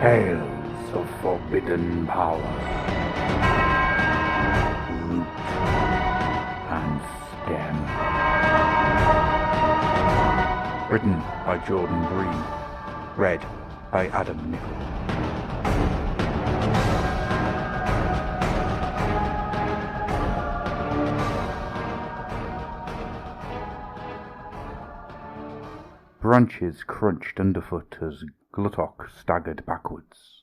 Tales of forbidden power. Root and stem. Written by Jordan Breen. Read by Adam Nichol. Branches crunched underfoot as Gluttok staggered backwards.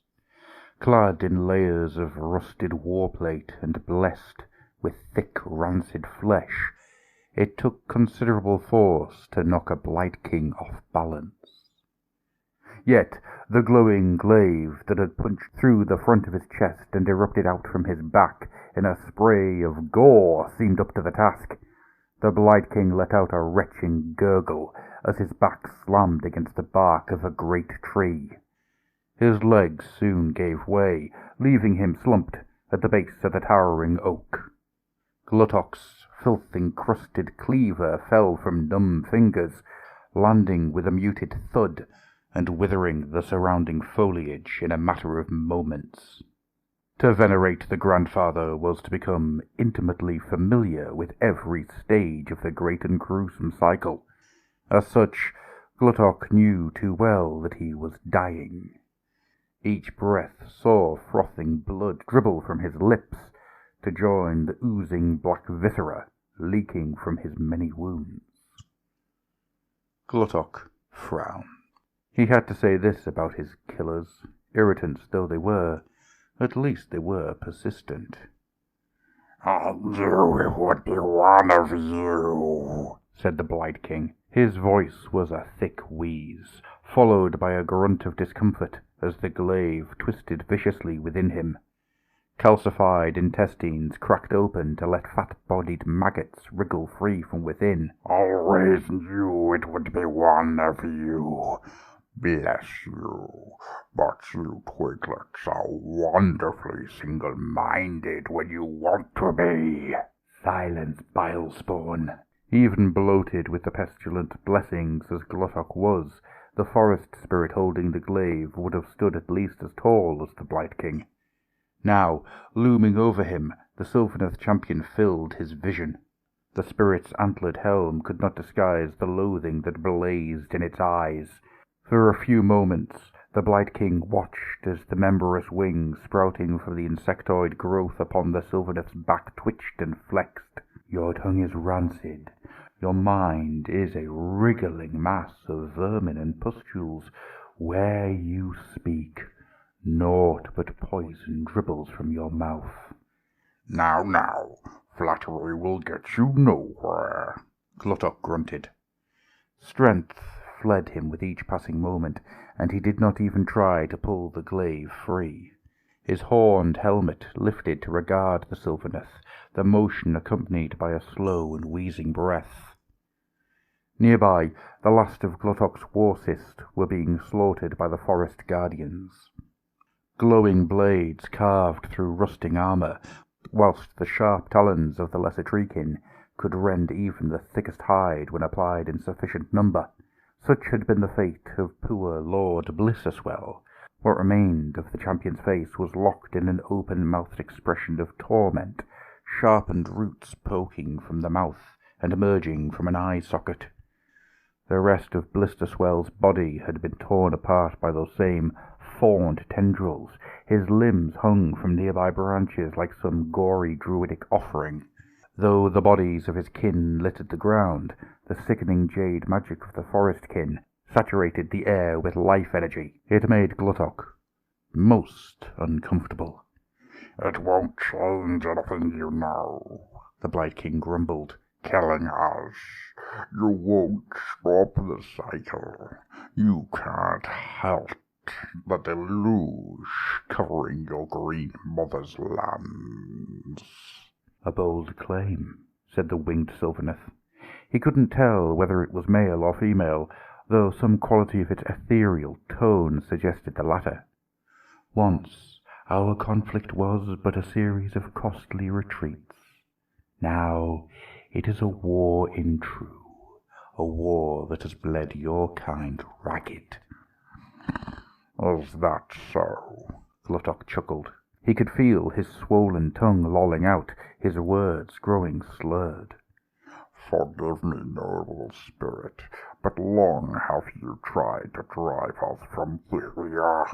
Clad in layers of rusted warplate and blessed with thick rancid flesh, it took considerable force to knock a Blight King off balance. Yet the glowing glaive that had punched through the front of his chest and erupted out from his back in a spray of gore seemed up to the task. The Blight King let out a retching gurgle as his back slammed against the bark of a great tree. His legs soon gave way, leaving him slumped at the base of the towering oak. Gluttok's filth-encrusted cleaver fell from numb fingers, landing with a muted thud and withering the surrounding foliage in a matter of moments. To venerate the grandfather was to become intimately familiar with every stage of the great and gruesome cycle. As such, Gluttok knew too well that he was dying. Each breath saw frothing blood dribble from his lips to join the oozing black viscera leaking from his many wounds. Gluttok frowned. He had to say this about his killers, irritants though they were. At least they were persistent. "I knew it would be one of you," said the Blight King. His voice was a thick wheeze, followed by a grunt of discomfort as the glaive twisted viciously within him. Calcified intestines cracked open to let fat-bodied maggots wriggle free from within. "Always knew it would be one of you. Bless you, but you twiglets are wonderfully single-minded when you want to be." Silence, bile-spawn. Even bloated with the pestilent blessings as Gluttok was, the forest spirit holding the glaive would have stood at least as tall as the Blight King. Now, looming over him, the Sylvaneth champion filled his vision. The spirit's antlered helm could not disguise the loathing that blazed in its eyes. For a few moments, the Blight King watched as the membranous wings sprouting from the insectoid growth upon the Sylvaneth's back twitched and flexed. Your tongue is rancid. Your mind is a wriggling mass of vermin and pustules. Where you speak, naught but poison dribbles from your mouth. Now, flattery will get you nowhere," Gluttok grunted. Strength fled him with each passing moment, and he did not even try to pull the glaive free. His horned helmet lifted to regard the Sylvaneth, the motion accompanied by a slow and wheezing breath. Nearby, the last of Gluttok's war-cyst were being slaughtered by the forest guardians. Glowing blades carved through rusting armour, whilst the sharp talons of the lesser treekin could rend even the thickest hide when applied in sufficient number. Such had been the fate of poor Lord Blissoswell. What remained of the champion's face was locked in an open-mouthed expression of torment, sharpened roots poking from the mouth and emerging from an eye socket. The rest of Blissoswell's body had been torn apart by those same fawned tendrils. His limbs hung from nearby branches like some gory druidic offering. Though the bodies of his kin littered the ground, the sickening jade magic of the forest kin saturated the air with life energy. It made Gluttok most uncomfortable. "It won't change anything, you know," the Blight King grumbled. "Killing us. You won't stop the cycle. You can't help the deluge covering your green mother's lands." "A bold claim," said the winged Sylvaneth. He couldn't tell whether it was male or female, though some quality of its ethereal tone suggested the latter. "Once our conflict was but a series of costly retreats. Now it is a war in true, a war that has bled your kind ragged." Is that so? Gluttok chuckled. He could feel his swollen tongue lolling out, his words growing slurred. Forgive me, noble spirit, but long have you tried to drive us from here.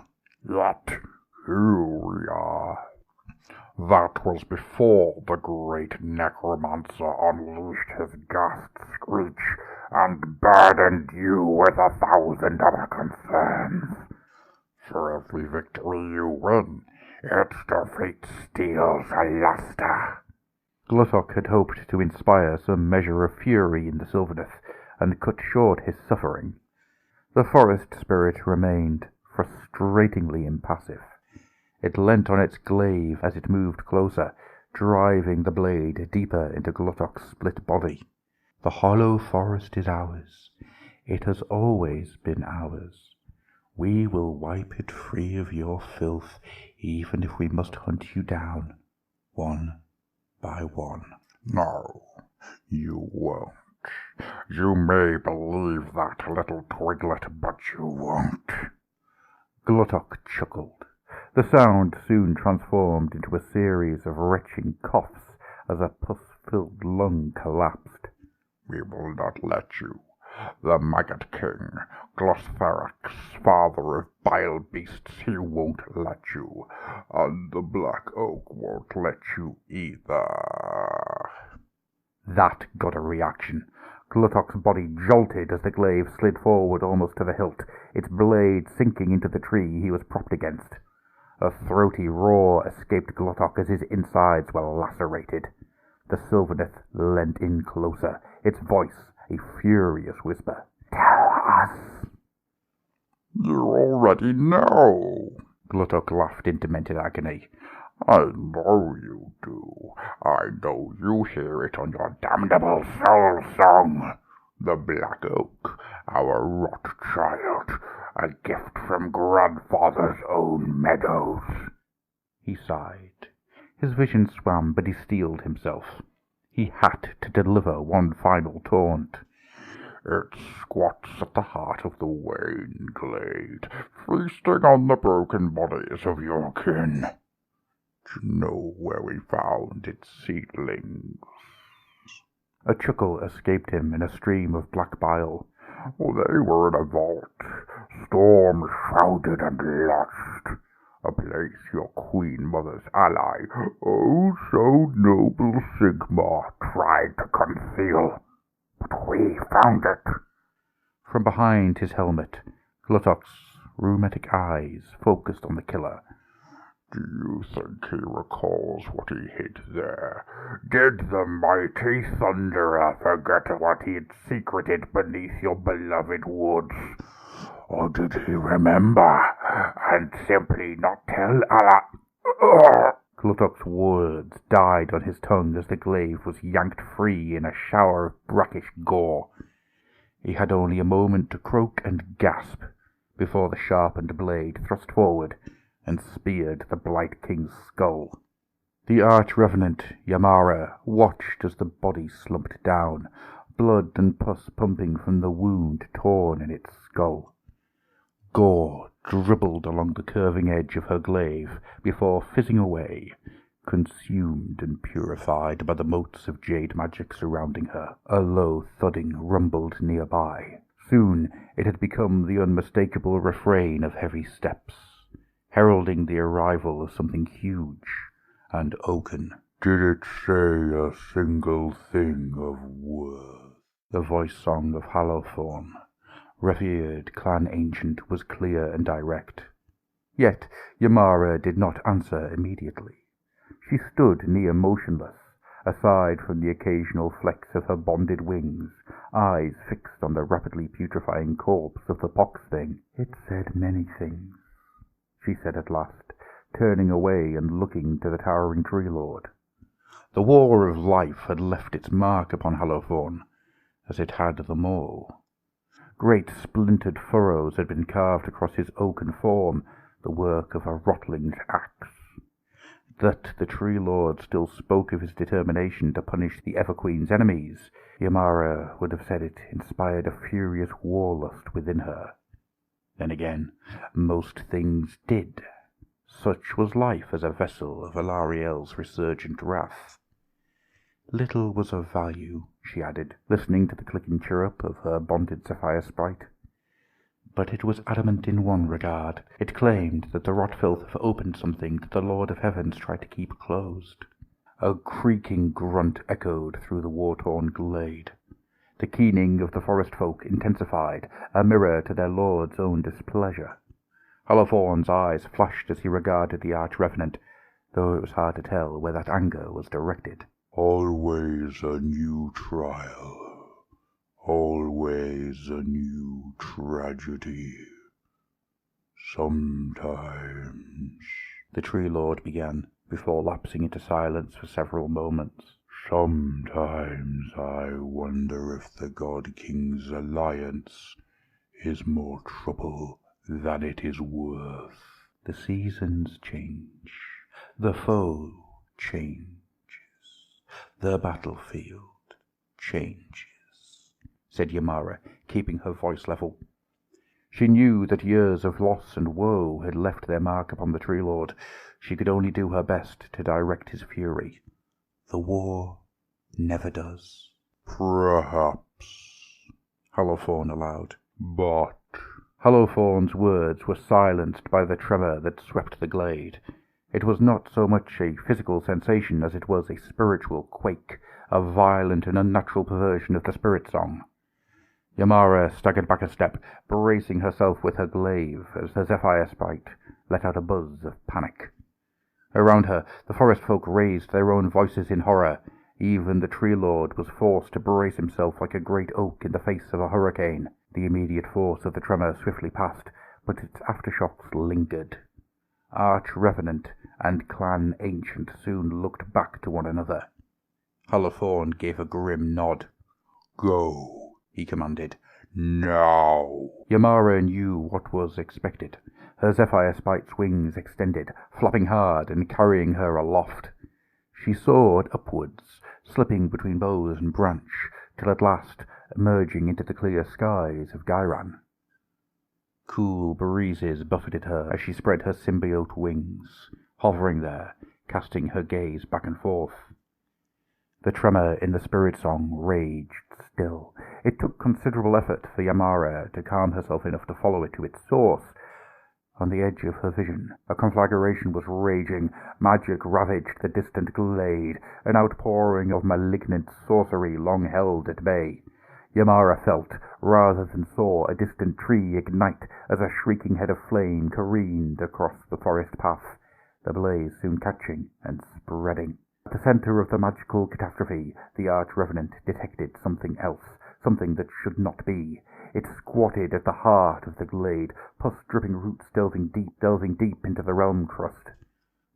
Yet here we are. That was before the great necromancer unleashed his ghast screech and burdened you with 1,000 other concerns. For every victory you win, its defeat steals a luster. Gluttok had hoped to inspire some measure of fury in the Sylvaneth, and cut short his suffering. The forest spirit remained frustratingly impassive. It leant on its glaive as it moved closer, driving the blade deeper into Gluttok's split body. The hollow forest is ours. It has always been ours. We will wipe it free of your filth, even if we must hunt you down, one by one. No, you won't. You may believe that, little twiglet, but you won't. Gluttok chuckled. The sound soon transformed into a series of retching coughs as a pus-filled lung collapsed. We will not let you. The Maggot King, Glostharax, father of bile beasts, he won't let you. And the Black Oak won't let you either. That got a reaction. Gluttok's body jolted as the glaive slid forward almost to the hilt, its blade sinking into the tree he was propped against. A throaty roar escaped Gluttok as his insides were lacerated. The Sylvaneth leant in closer, its voice a furious whisper. "Tell us!" You already know. Gluttok laughed in demented agony. I know you do. I know you hear it on your damnable soul song. The Black Oak, our Rothschild, a gift from grandfather's own meadows. He sighed. His vision swam, but he steeled himself. He had to deliver one final taunt. It squats at the heart of the Wayne Glade, feasting on the broken bodies of your kin. Do you know where we found its seedlings? A chuckle escaped him in a stream of black bile. Oh, they were in a vault, storm-shrouded and lost. A place your queen mother's ally, oh so noble Sigmar, tried to conceal. But we found it. From behind his helmet, Gluttok's rheumatic eyes focused on the killer. Do you think he recalls what he hid there? Did the mighty Thunderer forget what he had secreted beneath your beloved woods? Or did he remember, and simply not tell Allah? Gluttok's words died on his tongue as the glaive was yanked free in a shower of brackish gore. He had only a moment to croak and gasp before the sharpened blade thrust forward and speared the Blight King's skull. The arch-revenant Yamara watched as the body slumped down, blood and pus pumping from the wound torn in its skull. Gore dribbled along the curving edge of her glaive before fizzing away, consumed and purified by the motes of jade magic surrounding her. A low thudding rumbled nearby. Soon it had become the unmistakable refrain of heavy steps, heralding the arrival of something huge and oaken. Did it say a single thing of worth? The voice song of Hallowthorn, revered clan ancient, was clear and direct. Yet Yamara did not answer immediately. She stood near motionless, aside from the occasional flecks of her bonded wings, eyes fixed on the rapidly putrefying corpse of the pox thing. "It said many things," she said at last, turning away and looking to the towering tree lord. The war of life had left its mark upon Hallowthorn, as it had them all. Great splintered furrows had been carved across his oaken form, the work of a rotling's axe. That the Tree Lord still spoke of his determination to punish the Everqueen's enemies, Yamara would have said it inspired a furious warlust within her. Then again, most things did. Such was life as a vessel of Alarielle's resurgent wrath. Little was of value, she added, listening to the clicking chirrup of her bonded sapphire sprite. But it was adamant in one regard. It claimed that the rot-filth opened something that the Lord of Heavens tried to keep closed. A creaking grunt echoed through the war-torn glade. The keening of the forest folk intensified, a mirror to their lord's own displeasure. Holothorn's eyes flashed as he regarded the arch-revenant, though it was hard to tell where that anger was directed. Always a new trial. Always a new tragedy. Sometimes, the Tree Lord began, before lapsing into silence for several moments. Sometimes I wonder if the God King's alliance is more trouble than it is worth. The seasons change. The foe changes. The battlefield changes, said Ymara, keeping her voice level. She knew that years of loss and woe had left their mark upon the Tree Lord. She could only do her best to direct his fury. The war never does. Perhaps, Holothorn allowed. But Holothorn's words were silenced by the tremor that swept the glade. It was not so much a physical sensation as it was a spiritual quake, a violent and unnatural perversion of the spirit song. Ymara staggered back a step, bracing herself with her glaive as the Zephyr sprite let out a buzz of panic. Around her, the forest folk raised their own voices in horror. Even the Tree Lord was forced to brace himself like a great oak in the face of a hurricane. The immediate force of the tremor swiftly passed, but its aftershocks lingered. Arch-Revenant and Clan Ancient soon looked back to one another. Holothorn gave a grim nod. Go, he commanded. Now. Ymara knew what was expected. Her Zephyr sprite's wings extended, flapping hard and carrying her aloft. She soared upwards, slipping between boughs and branch, till at last emerging into the clear skies of Ghyran. Cool breezes buffeted her as she spread her symbiote wings, hovering there, casting her gaze back and forth. The tremor in the spirit song raged still. It took considerable effort for Ymara to calm herself enough to follow it to its source. On the edge of her vision, a conflagration was raging. Magic ravaged the distant glade, an outpouring of malignant sorcery long held at bay. Ymara felt, rather than saw, a distant tree ignite as a shrieking head of flame careened across the forest path, the blaze soon catching and spreading. At the center of the magical catastrophe, the Arch-Revenant detected something else, something that should not be. It squatted at the heart of the glade, pus-dripping roots delving deep into the realm crust.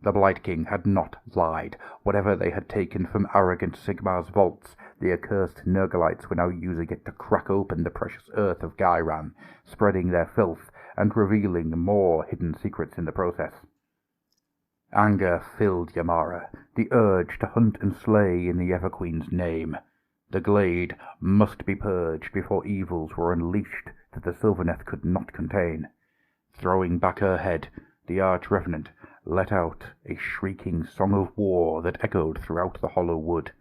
The Blight King had not lied. Whatever they had taken from arrogant Sigmar's vaults, the accursed Nurgalites were now using it to crack open the precious earth of Ghyran, spreading their filth and revealing more hidden secrets in the process. Anger filled Ymara, the urge to hunt and slay in the Everqueen's name. The glade must be purged before evils were unleashed that the Sylvaneth could not contain. Throwing back her head, the Arch-Revenant let out a shrieking song of war that echoed throughout the hollow wood.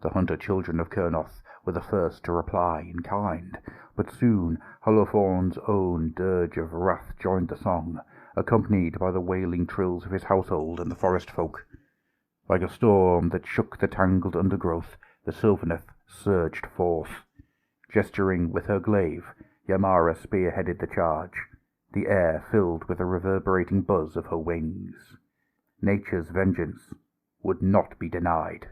The hunter-children of Kurnoth were the first to reply in kind, but soon Holothorn's own dirge of wrath joined the song, accompanied by the wailing trills of his household and the forest folk. Like a storm that shook the tangled undergrowth, the Sylvaneth surged forth. Gesturing with her glaive, Ymara spearheaded the charge, the air filled with the reverberating buzz of her wings. Nature's vengeance would not be denied.